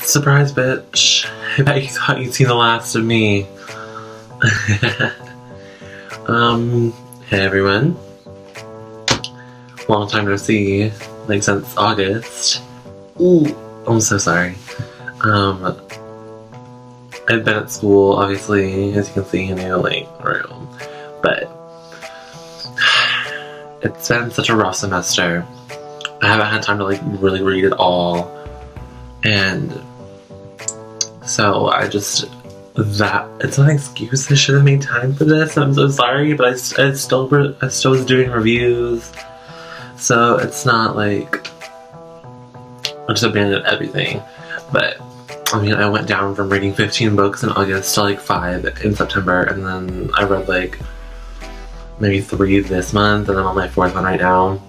Surprise, bitch. I bet you thought you'd seen the last of me. Hey everyone. Long time no see, like since August. Ooh, I'm so sorry. I've been at school, obviously, as you can see, in a like room, but it's been such a rough semester. I haven't had time to like really read it all, and so it's not an excuse. I should have made time for this. I'm so sorry, but I still was doing reviews, so it's not like I just abandoned everything. But I mean, I went down from reading 15 books in August to like 5 in September, and then I read like maybe 3 this month, and I'm on my 4th one right now.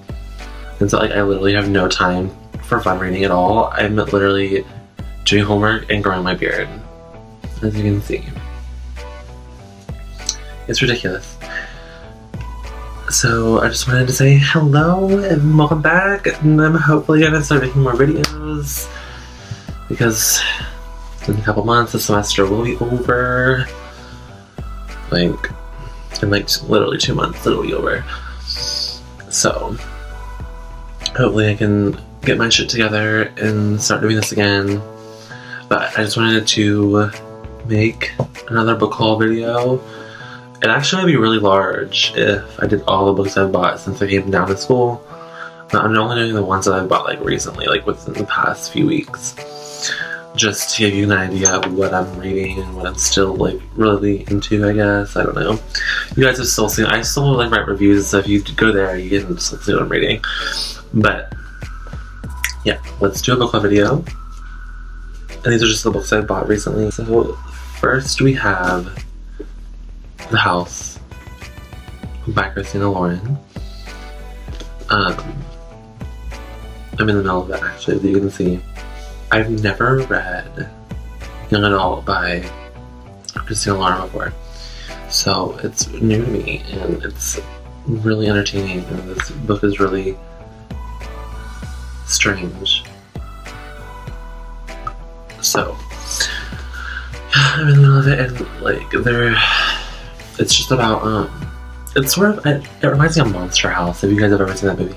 And so like I literally have no time for fun reading at all. I'm literally doing homework and growing my beard, as you can see. It's ridiculous. So I just wanted to say hello and welcome back, and I'm hopefully gonna start making more videos because in a couple months the semester will be over. Like in like literally 2 months it'll be over. So hopefully I can get my shit together and start doing this again. But I just wanted to make another book haul video. It actually would be really large if I did all the books I've bought since I came down to school. But I'm only doing the ones that I've bought like recently, like within the past few weeks. Just to give you an idea of what I'm reading and what I'm still like really into, I guess. I don't know. You guys have still seen, I still like write reviews, so if you go there you can still see what I'm reading. But yeah, let's do a book club video. And these are just the books I bought recently. So first we have The House by Christina Lauren. I'm in the middle of it actually, as you can see. I've never read young adult by Christina Lauren before, so it's new to me and it's really entertaining, and this book is really strange. So I'm in the middle of it, and like it's just about it's sort of, it reminds me of Monster House, if you guys have ever seen that movie,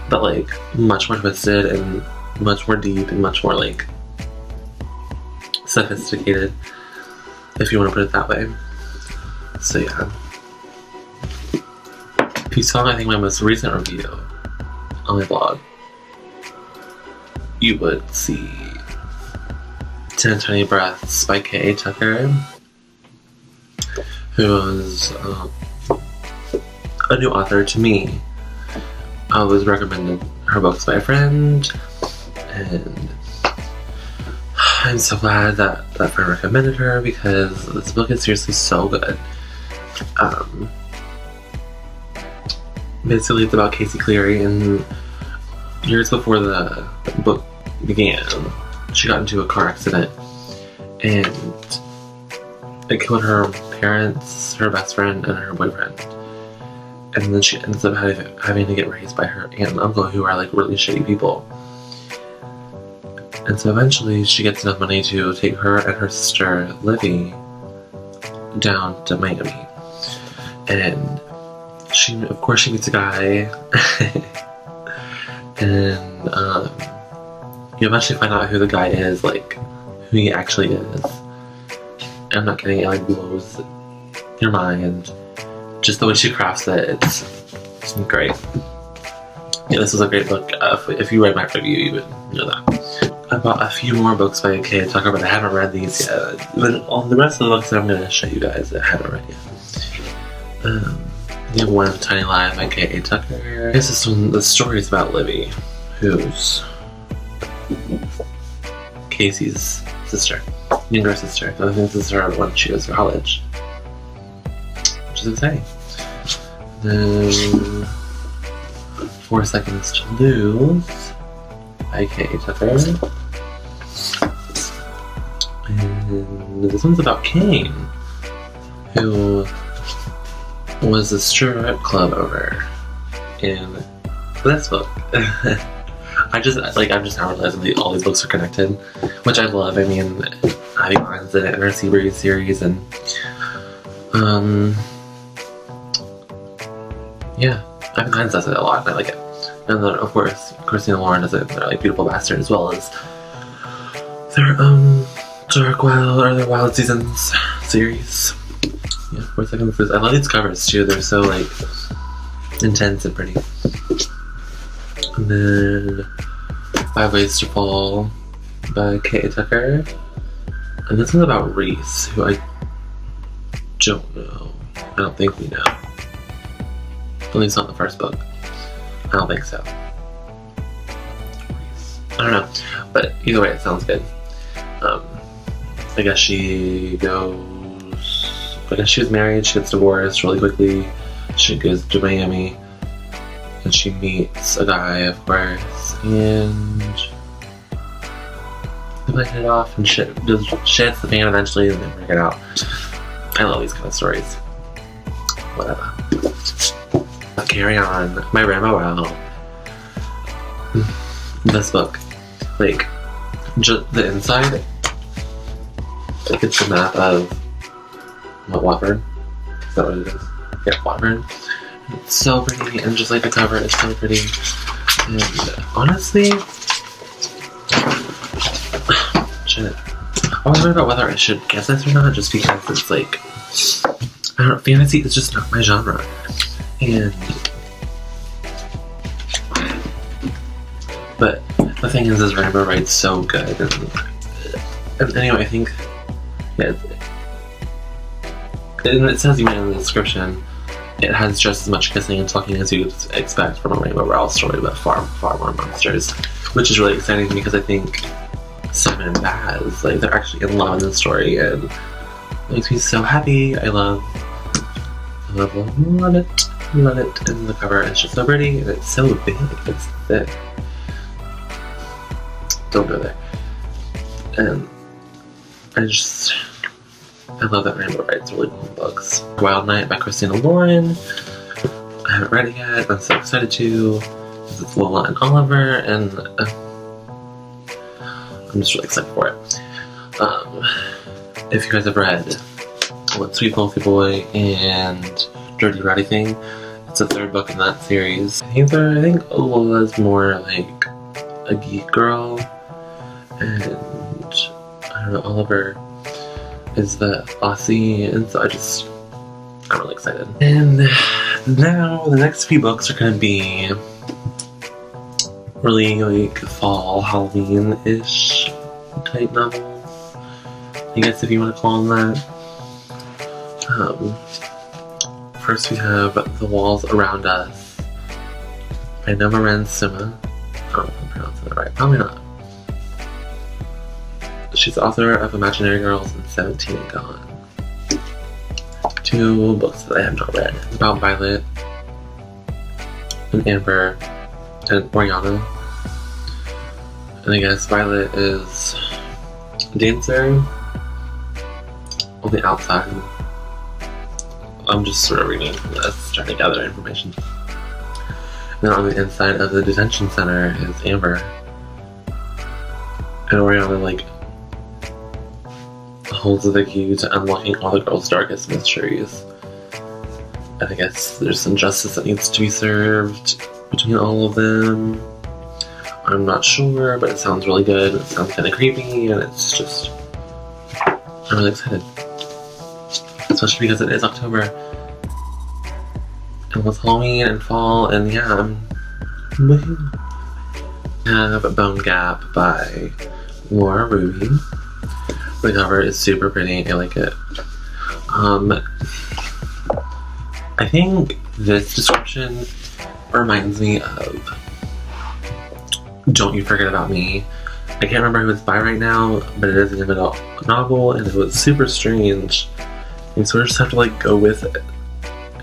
but like much more twisted and much more deep and much more like sophisticated, if you want to put it that way. So yeah, if you saw I think my most recent review on my blog, you would see 10 Tiny Breaths by K.A. Tucker, who was a new author to me. I was recommended her books by a friend, and I'm so glad that that friend recommended her because this book is seriously so good. Basically it's about Casey Cleary, and years before the book began, she got into a car accident and it killed her parents, her best friend, and her boyfriend. And then she ends up having to get raised by her aunt and uncle, who are like really shitty people. And so eventually she gets enough money to take her and her sister Livy down to Miami. And of course she meets a guy and you eventually find out who the guy is, like who he actually is. And I'm not kidding, it like blows your mind. Just the way she crafts it, it's great. Yeah, this was a great book. If you read my review, you would know that. I bought a few more books by K.A. Tucker, but I haven't read these yet. But all the rest of the books that I'm going to show you guys that I haven't read yet. You have one of Tiny Lies by K.A. Tucker. I guess this one, the story is about Livy, who's Casey's sister, younger sister. I think this is her when she goes to college. Which is exciting. Then 4 Seconds to Lose by K.A. Tucker. And this one's about Kane, who was a strip club owner in this book. I just now realizing that all these books are connected, which I love. I mean, Ivy finds it in her series, and yeah, Ivy Pines does it a lot, and I like it. And then, of course, Christina Lauren does it in their, like, Beautiful Bastard, as well as their, their Wild Seasons series. Yeah, 4 seconds. I love these covers, too. They're so, like, intense and pretty. And then 5 Ways to Fall by Kay Tucker. And this one's about Reese, who I don't know. I don't think we know. At least not the first book. I don't think so. I don't know. But either way, it sounds good. I guess she was married, she gets divorced really quickly. She goes to Miami. And she meets a guy, of course. And they like it off and shit hits the fan eventually and they break it out. I love these kind of stories. Whatever. Carry on. My Rama Wow. This book. Like, just the inside, like, it's a map of Watford. Is that what it is? Yeah, Watford. It's so pretty, and just like the cover is so pretty. And honestly, shit. I was worried about whether I should guess this or not, just because it's like, I don't know, fantasy is just not my genre. But the thing is Rainbow writes so good, and anyway, I think, yeah, and it says even in the description, it has just as much kissing and talking as you'd expect from a Rainbow Rowell story, but far more monsters, which is really exciting to me because I think Simon and Baz, like, they're actually in love in this story, and it makes me so happy. I love it. Love it. And the cover is just so pretty, and it's so big. It's thick. Don't go there. And I love that Rainbow writes really cool books. Wild Night by Christina Lauren. I haven't read it yet. I'm so excited to, because it's Lola and Oliver, and I'm just really excited for it. If you guys have read What Sweet Wealthy Boy and Dirty Rowdy Thing, it's the 3rd book in that series. I think Lola's more like a geek girl, and I don't know, Oliver is the Aussie, and so I'm really excited. And now the next few books are gonna be really like fall, Halloween-ish type novels, I guess, if you want to call them that. First we have The Walls Around Us by Nomaran Sima. I don't know if I'm pronouncing that right. Probably not. She's the author of Imaginary Girls and 17 and Gone. 2 books that I have not read. About Violet and Amber and Oriana. And I guess Violet is a dancer on the outside. I'm just sort of reading from this, trying to gather information. And then on the inside of the detention center is Amber. And Oriana, like, holds the key to unlocking all the girls' darkest mysteries. And I guess there's some justice that needs to be served between all of them. I'm not sure, but it sounds really good. It sounds kind of creepy, and it's just, I'm really excited. Especially because it is October. And it's Halloween and fall, and yeah, I'm woohoo. I have Bone Gap by Laura Ruby. The cover is super pretty. I like it. I think this description reminds me of Don't You Forget About Me. I can't remember who it's by right now, but it is an adult novel, and it was super strange. You sort of just have to, like, go with it.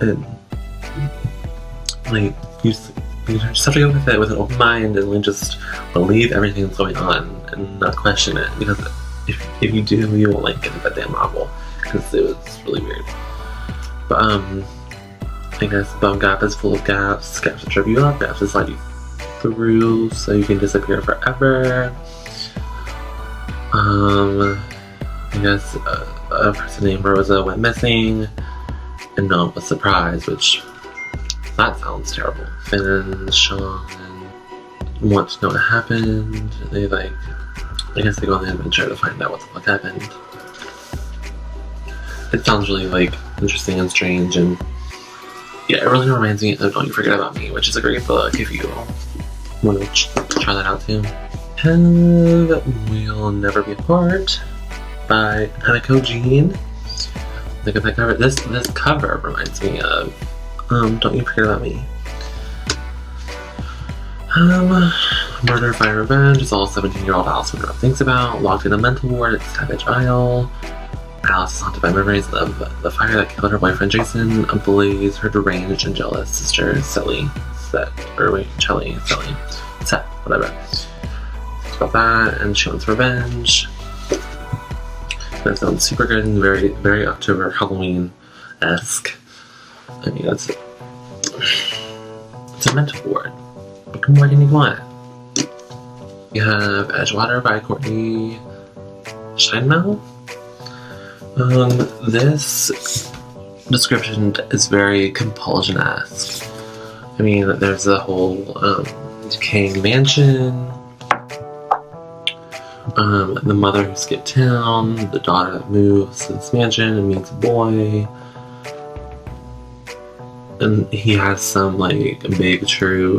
And, like, you just have to go with it with an open mind and, like, just believe everything that's going on and not question it, because if you do, you won't like get into that damn novel, because it was really weird. But I guess Bone Gap is full of gaps that trip you up, gaps that slide you through so you can disappear forever. I guess a person named Rosa went missing and no one was surprised, which that sounds terrible. Finn and Sean want to know what happened. They I guess they go on the adventure to find out what the fuck happened. It sounds really interesting and strange, and yeah, it really reminds me of Don't You Forget About Me, which is a great book if you want to try that out too. We'll Never Be Apart by Hanako Jean. Look at that cover. This cover reminds me of Don't You Forget About Me. Murder by Revenge is all 17-year-old Alice Monroe thinks about. Locked in a mental ward at Savage Isle. Alice is haunted by memories of the fire that killed her boyfriend Jason, ablaze her deranged and jealous sister Shelly. Set, whatever. It's about that, and she wants revenge. That sounds super good and very, very October Halloween-esque. I mean, it's a mental ward. What more can you want? You have Edgewater by Courtney Steinmel. This description is very Compulsion-esque. I mean, there's a whole decaying mansion, the mother who skipped town, the daughter that moves to this mansion and meets a boy, and he has some big true